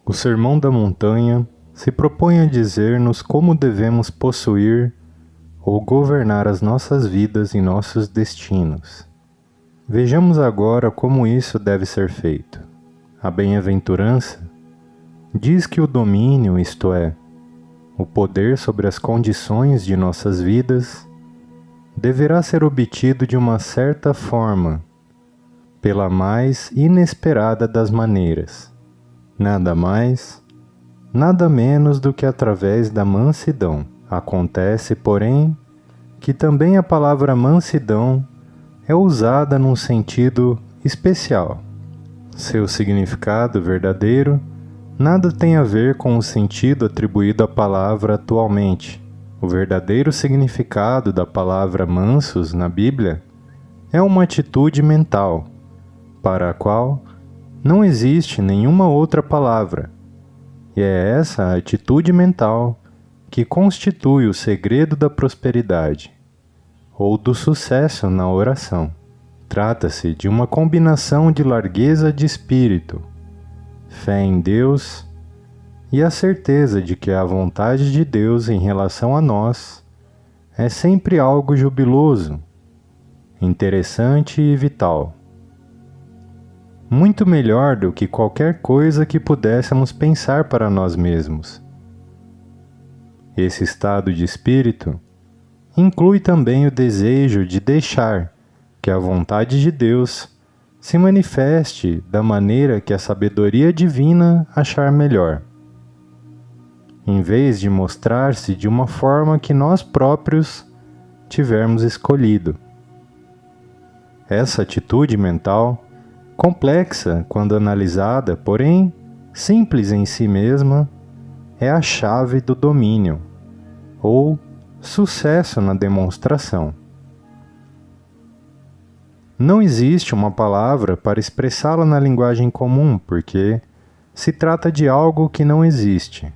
O Sermão da Montanha se propõe a dizer-nos como devemos possuir ou governar as nossas vidas e nossos destinos. Vejamos agora como isso deve ser feito. A bem-aventurança diz que o domínio, isto é, o poder sobre as condições de nossas vidas, deverá ser obtido de uma certa forma, pela mais inesperada das maneiras. Nada mais, nada menos do que através da mansidão. Acontece, porém, que também a palavra mansidão é usada num sentido especial. Seu significado verdadeiro nada tem a ver com o sentido atribuído à palavra atualmente. O verdadeiro significado da palavra mansos na Bíblia é uma atitude mental, para a qual não existe nenhuma outra palavra, e é essa atitude mental que constitui o segredo da prosperidade, ou do sucesso na oração. Trata-se de uma combinação de largueza de espírito, fé em Deus e a certeza de que a vontade de Deus em relação a nós é sempre algo jubiloso, interessante e vital. Muito melhor do que qualquer coisa que pudéssemos pensar para nós mesmos. Esse estado de espírito inclui também o desejo de deixar que a vontade de Deus se manifeste da maneira que a sabedoria divina achar melhor, em vez de mostrar-se de uma forma que nós próprios tivermos escolhido. Essa atitude mental, complexa quando analisada, porém simples em si mesma, é a chave do domínio, ou sucesso na demonstração. Não existe uma palavra para expressá-la na linguagem comum, porque se trata de algo que não existe,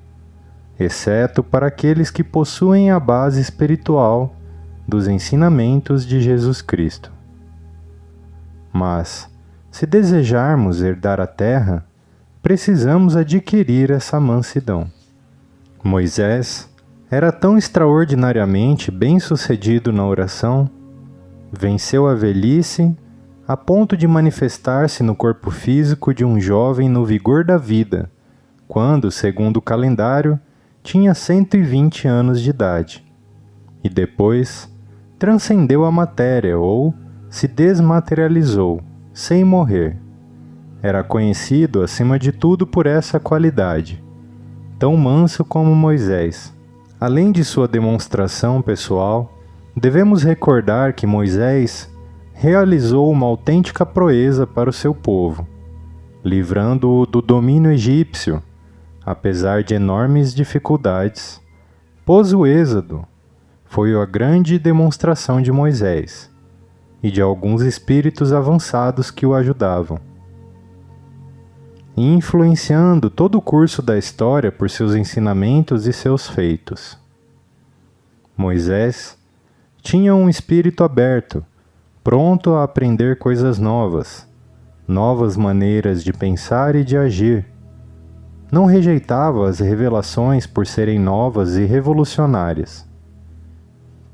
exceto para aqueles que possuem a base espiritual dos ensinamentos de Jesus Cristo. Mas, se desejarmos herdar a terra, precisamos adquirir essa mansidão. Moisés era tão extraordinariamente bem-sucedido na oração, venceu a velhice a ponto de manifestar-se no corpo físico de um jovem no vigor da vida, quando, segundo o calendário, tinha 120 anos de idade, e depois transcendeu a matéria ou se desmaterializou, sem morrer. Era conhecido, acima de tudo, por essa qualidade, tão manso como Moisés. Além de sua demonstração pessoal, devemos recordar que Moisés realizou uma autêntica proeza para o seu povo, livrando-o do domínio egípcio, apesar de enormes dificuldades. Pôs o êxodo, foi a grande demonstração de Moisés e de alguns espíritos avançados que o ajudavam, e influenciando todo o curso da história por seus ensinamentos e seus feitos. Moisés tinha um espírito aberto, pronto a aprender coisas novas, novas maneiras de pensar e de agir. Não rejeitava as revelações por serem novas e revolucionárias,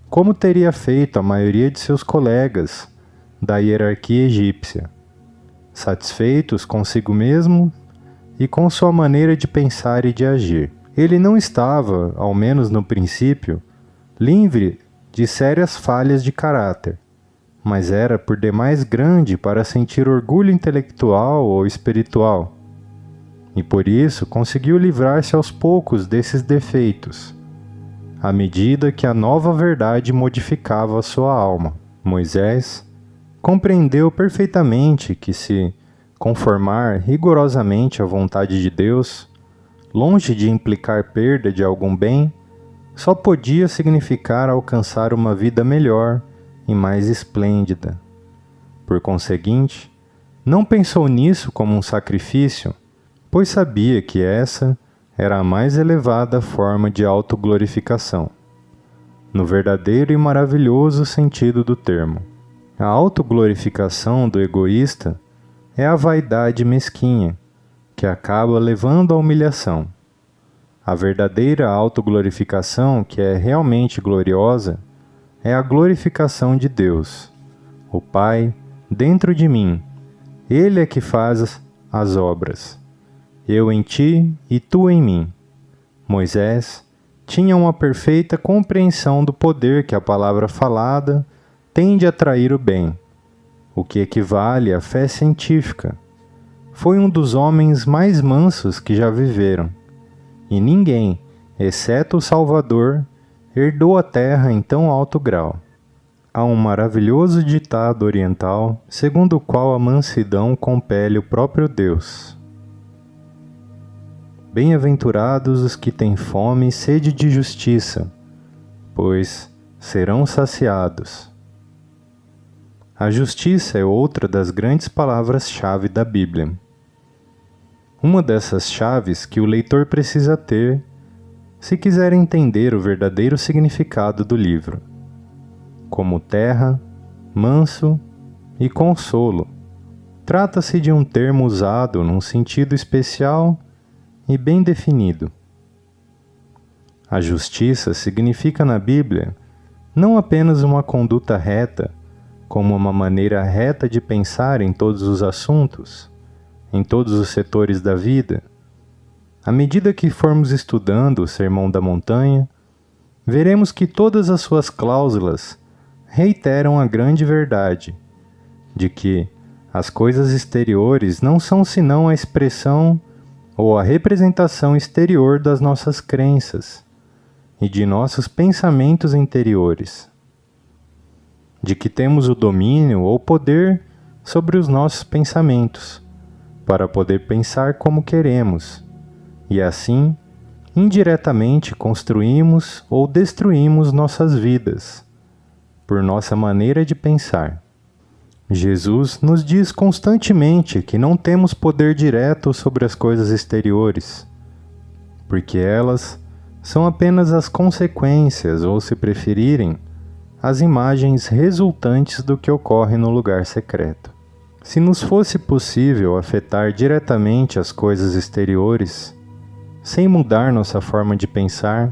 como teria feito a maioria de seus colegas da hierarquia egípcia, satisfeitos consigo mesmo e com sua maneira de pensar e de agir. Ele não estava, ao menos no princípio, livre de sérias falhas de caráter, mas era por demais grande para sentir orgulho intelectual ou espiritual, e por isso conseguiu livrar-se aos poucos desses defeitos, à medida que a nova verdade modificava a sua alma. Moisés compreendeu perfeitamente que se conformar rigorosamente à vontade de Deus, longe de implicar perda de algum bem, só podia significar alcançar uma vida melhor e mais esplêndida. Por conseguinte, não pensou nisso como um sacrifício, pois sabia que essa era a mais elevada forma de autoglorificação, no verdadeiro e maravilhoso sentido do termo. A autoglorificação do egoísta é a vaidade mesquinha, que acaba levando à humilhação. A verdadeira autoglorificação, que é realmente gloriosa, é a glorificação de Deus, o Pai, dentro de mim. Ele é que faz as obras. Eu em ti e tu em mim. Moisés tinha uma perfeita compreensão do poder que a palavra falada tem de atrair o bem, o que equivale à fé científica. Foi um dos homens mais mansos que já viveram, e ninguém, exceto o Salvador, herdou a terra em tão alto grau. Há um maravilhoso ditado oriental, segundo o qual a mansidão compele o próprio Deus. Bem-aventurados os que têm fome e sede de justiça, pois serão saciados. A justiça é outra das grandes palavras-chave da Bíblia. Uma dessas chaves que o leitor precisa ter se quiser entender o verdadeiro significado do livro, como terra, manso e consolo. Trata-se de um termo usado num sentido especial e bem definido. A justiça significa na Bíblia não apenas uma conduta reta, como uma maneira reta de pensar em todos os assuntos, em todos os setores da vida. À medida que formos estudando o Sermão da Montanha, veremos que todas as suas cláusulas reiteram a grande verdade de que as coisas exteriores não são senão a expressão ou a representação exterior das nossas crenças e de nossos pensamentos interiores, de que temos o domínio ou poder sobre os nossos pensamentos, para poder pensar como queremos, e assim, indiretamente construímos ou destruímos nossas vidas, por nossa maneira de pensar. Jesus nos diz constantemente que não temos poder direto sobre as coisas exteriores, porque elas são apenas as consequências, ou se preferirem, as imagens resultantes do que ocorre no lugar secreto. Se nos fosse possível afetar diretamente as coisas exteriores, sem mudar nossa forma de pensar,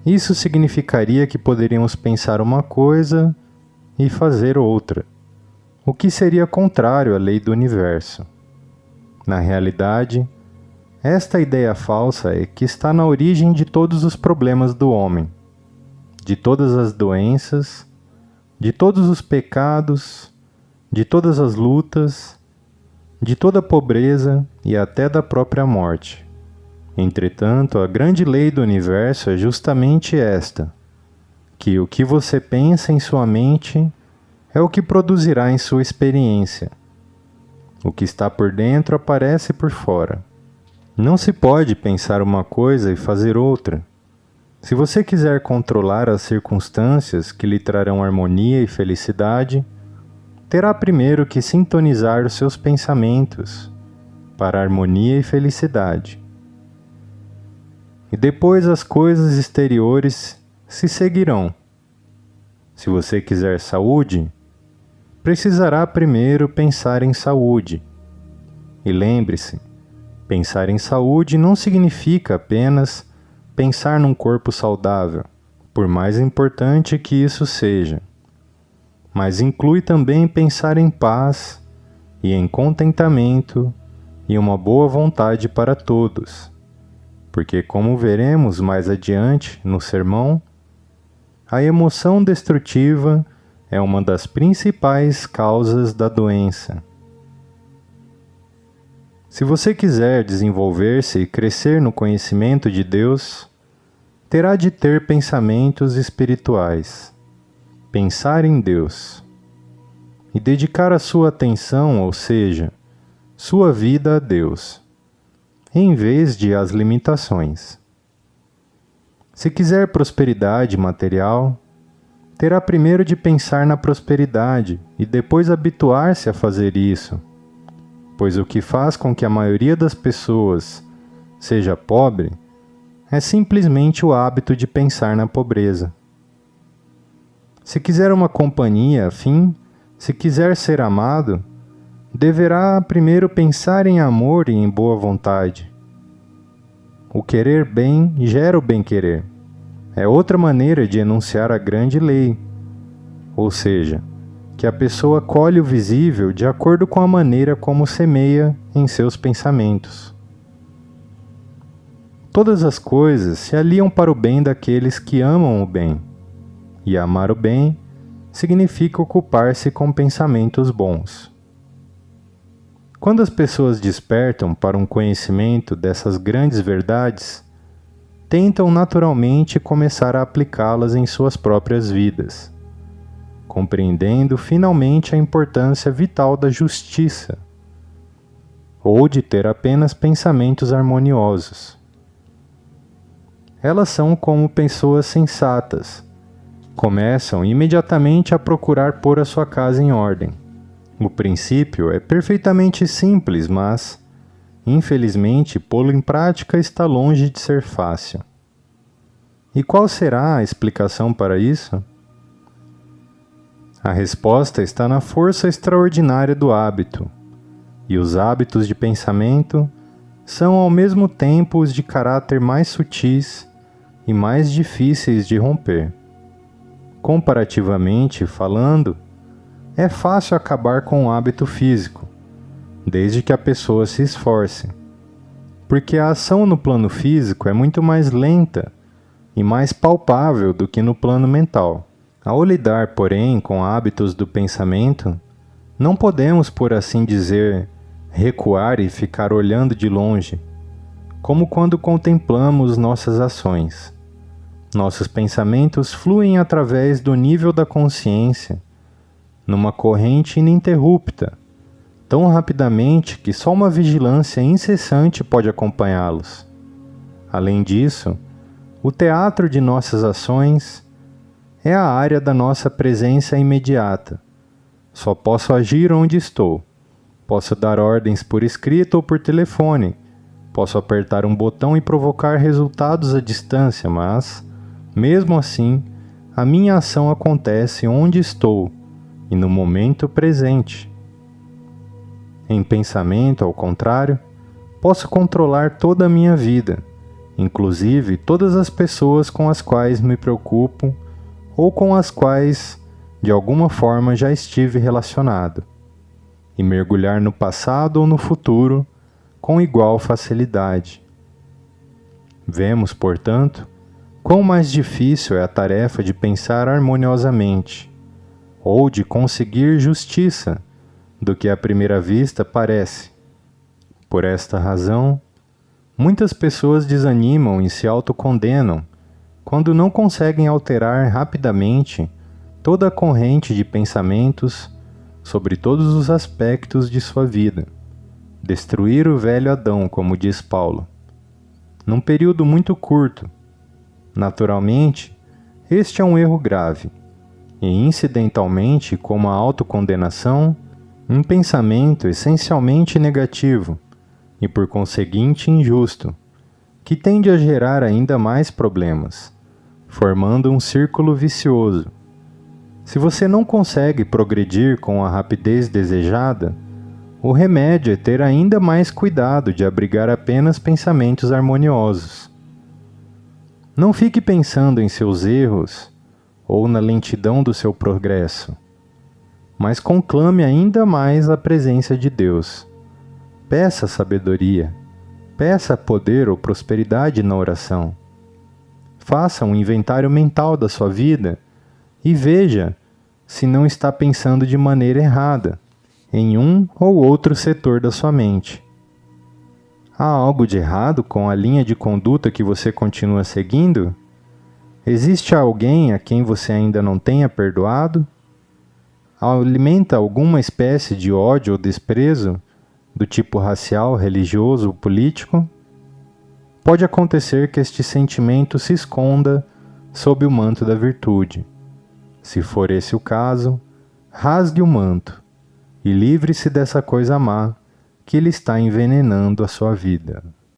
isso significaria que poderíamos pensar uma coisa e fazer outra, o que seria contrário à lei do universo. Na realidade, esta ideia falsa é que está na origem de todos os problemas do homem, de todas as doenças, de todos os pecados, de todas as lutas, de toda a pobreza e até da própria morte. Entretanto, a grande lei do universo é justamente esta, que o que você pensa em sua mente é o que produzirá em sua experiência. O que está por dentro aparece por fora. Não se pode pensar uma coisa e fazer outra. Se você quiser controlar as circunstâncias que lhe trarão harmonia e felicidade, terá primeiro que sintonizar os seus pensamentos para harmonia e felicidade. E depois as coisas exteriores se seguirão. Se você quiser saúde, precisará primeiro pensar em saúde. E lembre-se, pensar em saúde não significa apenas pensar num corpo saudável, por mais importante que isso seja, mas inclui também pensar em paz e em contentamento e uma boa vontade para todos, porque, como veremos mais adiante no sermão, a emoção destrutiva é uma das principais causas da doença. Se você quiser desenvolver-se e crescer no conhecimento de Deus, terá de ter pensamentos espirituais, pensar em Deus, e dedicar a sua atenção, ou seja, sua vida a Deus, em vez de às limitações. Se quiser prosperidade material, terá primeiro de pensar na prosperidade e depois habituar-se a fazer isso, pois o que faz com que a maioria das pessoas seja pobre é simplesmente o hábito de pensar na pobreza. Se quiser uma companhia afim, se quiser ser amado, deverá primeiro pensar em amor e em boa vontade. O querer bem gera o bem-querer. É outra maneira de enunciar a grande lei, ou seja, que a pessoa colhe o visível de acordo com a maneira como semeia em seus pensamentos. Todas as coisas se aliam para o bem daqueles que amam o bem, e amar o bem significa ocupar-se com pensamentos bons. Quando as pessoas despertam para um conhecimento dessas grandes verdades, tentam naturalmente começar a aplicá-las em suas próprias vidas, compreendendo finalmente a importância vital da justiça, ou de ter apenas pensamentos harmoniosos. Elas são como pessoas sensatas. Começam imediatamente a procurar pôr a sua casa em ordem. O princípio é perfeitamente simples, mas, infelizmente, pô-lo em prática está longe de ser fácil. E qual será a explicação para isso? A resposta está na força extraordinária do hábito, e os hábitos de pensamento são ao mesmo tempo os de caráter mais sutis e mais difíceis de romper. Comparativamente falando, é fácil acabar com o hábito físico, desde que a pessoa se esforce, porque a ação no plano físico é muito mais lenta e mais palpável do que no plano mental. Ao lidar, porém, com hábitos do pensamento, não podemos, por assim dizer, recuar e ficar olhando de longe, como quando contemplamos nossas ações. Nossos pensamentos fluem através do nível da consciência, numa corrente ininterrupta, tão rapidamente que só uma vigilância incessante pode acompanhá-los. Além disso, o teatro de nossas ações é a área da nossa presença imediata. Só posso agir onde estou. Posso dar ordens por escrito ou por telefone. Posso apertar um botão e provocar resultados à distância, mas, mesmo assim, a minha ação acontece onde estou e no momento presente. Em pensamento, ao contrário, posso controlar toda a minha vida, inclusive todas as pessoas com as quais me preocupo ou com as quais, de alguma forma, já estive relacionado, e mergulhar no passado ou no futuro com igual facilidade. Vemos, portanto, quão mais difícil é a tarefa de pensar harmoniosamente, ou de conseguir justiça, do que à primeira vista parece. Por esta razão, muitas pessoas desanimam e se autocondenam quando não conseguem alterar rapidamente toda a corrente de pensamentos sobre todos os aspectos de sua vida, destruir o velho Adão, como diz Paulo, num período muito curto. Naturalmente, este é um erro grave, e incidentalmente, como a autocondenação, um pensamento essencialmente negativo e, por conseguinte, injusto, que tende a gerar ainda mais problemas, formando um círculo vicioso. Se você não consegue progredir com a rapidez desejada, o remédio é ter ainda mais cuidado de abrigar apenas pensamentos harmoniosos. Não fique pensando em seus erros ou na lentidão do seu progresso, mas conclame ainda mais a presença de Deus. Peça sabedoria, peça poder ou prosperidade na oração. Faça um inventário mental da sua vida e veja se não está pensando de maneira errada em um ou outro setor da sua mente. Há algo de errado com a linha de conduta que você continua seguindo? Existe alguém a quem você ainda não tenha perdoado? Alimenta alguma espécie de ódio ou desprezo, do tipo racial, religioso ou político? Pode acontecer que este sentimento se esconda sob o manto da virtude. Se for esse o caso, rasgue o manto e livre-se dessa coisa má que lhe está envenenando a sua vida.